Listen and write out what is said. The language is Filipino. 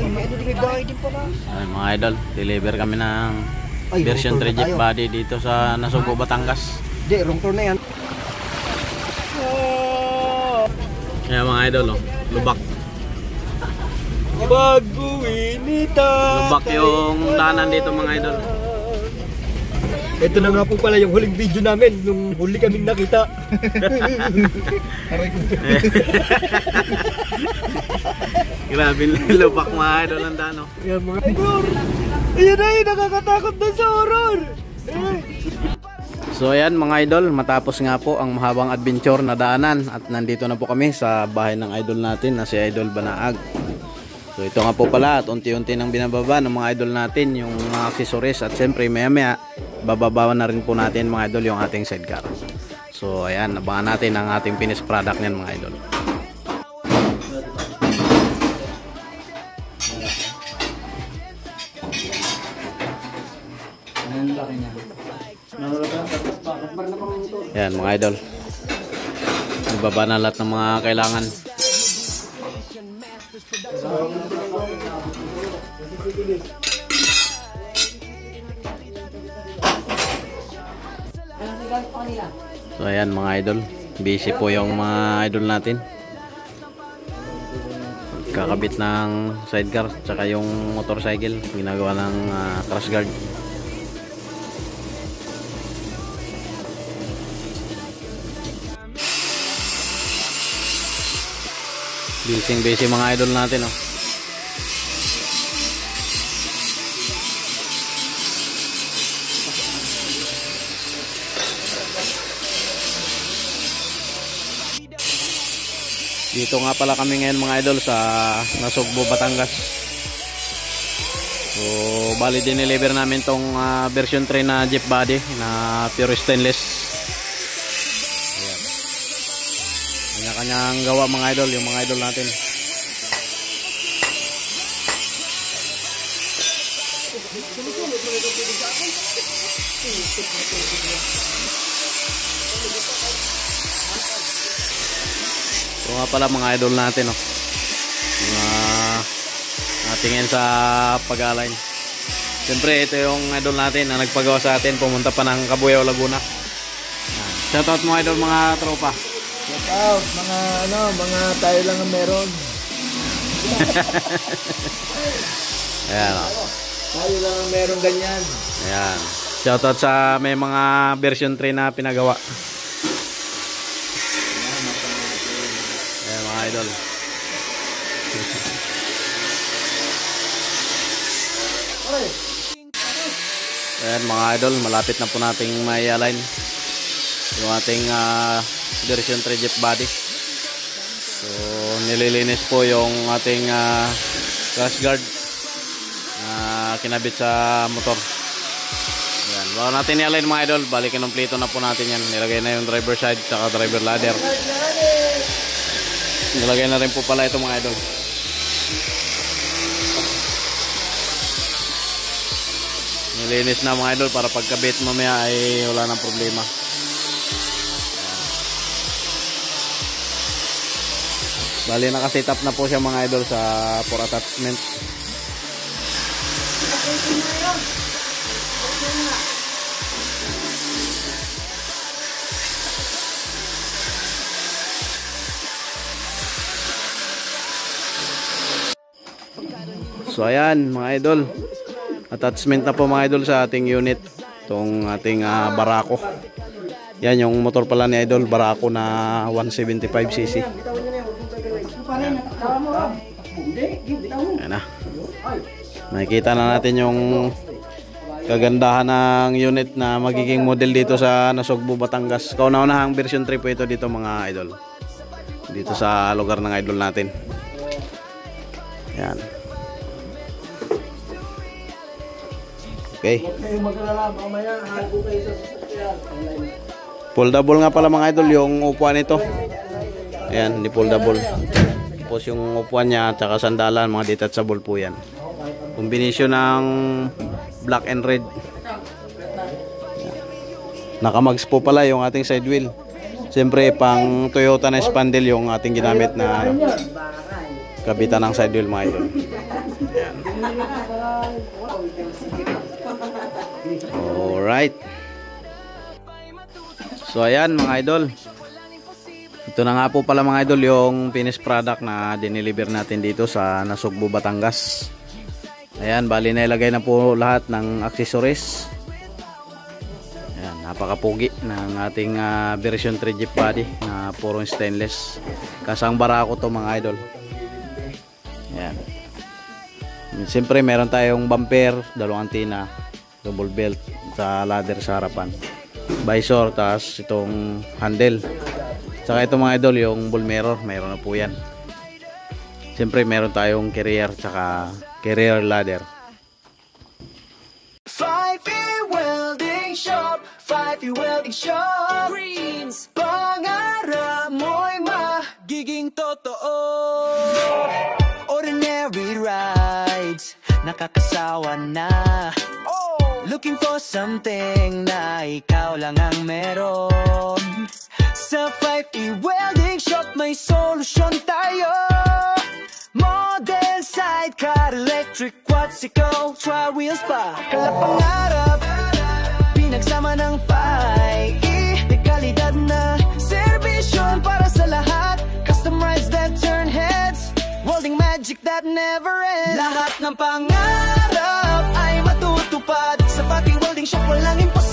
Ay, mga idol, deliver kami ng version 3 Jeep body dito sa Nasugbo, Batangas. Di, wrong turn na yan. Ayan mga idol, oh. Lubak. Lubak yung daanan dito mga idol. Ito na nga po pala yung huling video namin nung huli kaming nakita. Grabe lubak mga idol ang daan, oh. Ayan mga idol. Ayan na yun, nakakatakot na sa horror. So ayan mga idol, matapos nga po ang mahabang adventure na daanan at nandito na po kami sa bahay ng idol natin na si Idol Banaag. So ito nga po pala at unti-unti nang binababa ng mga idol natin yung mga accessories at siyempre maya maya bababawan na rin po natin mga idol yung ating sidecar. So ayan, abangan natin ang ating finished product niyan mga idol. Ayan mga idol, ibaba na lahat ng mga kailangan. So ayan mga idol, busy po yung mga idol natin. Kakabit ng sidecar tsaka yung motorcycle, ginagawa ng crash guard. Busy mga idol natin, oh. Dito nga pala kami ngayon mga idol sa Nasugbo, Batangas. So bali dineliver namin tong version 3 na Jeep body na pure stainless. Ayan. Kanya-kanyang gawa mga idol, yung mga idol natin. So nga pala mga idol natin, oh. Natingin sa pag-align. Siyempre ito yung idol natin na nagpagawa sa atin, pumunta pa ng Cabuyao, Laguna. Shoutout mga idol, mga tropa. Shoutout mga tayo lang ang meron. Ayan, oh. Tayo lang ang meron ganyan. Ayan. Shoutout sa may mga version 3 na pinagawa. Ayan mga idol. Ayan mga idol, malapit na po nating may align yung ating version 3 Jeep body. So nililinis po yung ating crash guard na kinabit sa motor. Ayan, bago natin i-align mga idol, bali kinumpleto na po natin yan. Nilagay na yung driver side saka driver ladder. Nilagay na rin po pala ito mga idol. Nilinis na mga idol para pagkabit mamaya ay wala nang problema. Bali naka-set up na po siya mga idol sa for attachment. So ayan mga idol, attachment na po mga idol sa ating unit, itong ating Barako. Yan yung motor pala ni idol, Barako na 175cc. Ayan na, nakikita na natin yung kagandahan ng unit na magiging model dito sa Nasugbo, Batangas. Kauna-unahang version 3 po ito dito mga idol, dito sa lugar ng idol natin. Yan. Okay. Foldable nga pala mga idol yung upuan nito. Ayan, hindi foldable. Tapos yung upuan niya at saka sandalan, mga detachable po yan. Combination ng black and red. Nakamags po pala yung ating side wheel. Siyempre pang Toyota na spandel yung ating ginamit na kabitan ng side wheel mga idol. Ayan. Alright. So ayan mga idol. Ito na nga po pala mga idol yung finished product na dineliver natin dito sa Nasugbu, Batangas. Ayan, bali na ilagay na po lahat ng accessories. Ayan, napakapugi ng ating version 3 Jeep body na puro stainless. Kasang barako to mga idol. Ayan. Siyempre meron tayong bumper, dalawang antina, double belt sa ladder sa harapan, visor, tas itong handle. Saka ito mga idol, yung bull mirror, meron na po yan. Siyempre meron tayong carrier tsaka carrier ladder. 5E Welding Shop, 5E Welding Shop. Dreams, pangarap mo'y magiging totoo. Ordinary rides, nakakasawa na. Looking for something na ikaw lang ang meron. Sa 5E Welding Shop may solusyon tayo. Model, sidecar, electric, quadricycle, tri-wheels pa. Kalapangarap, pinagsama ng 5E. May kalidad na servisyon para sa lahat. Custom rides that turn heads, welding magic that never ends. Lahat ng pangarap ay matutupad. Sa 5E Welding Shop walang imposible.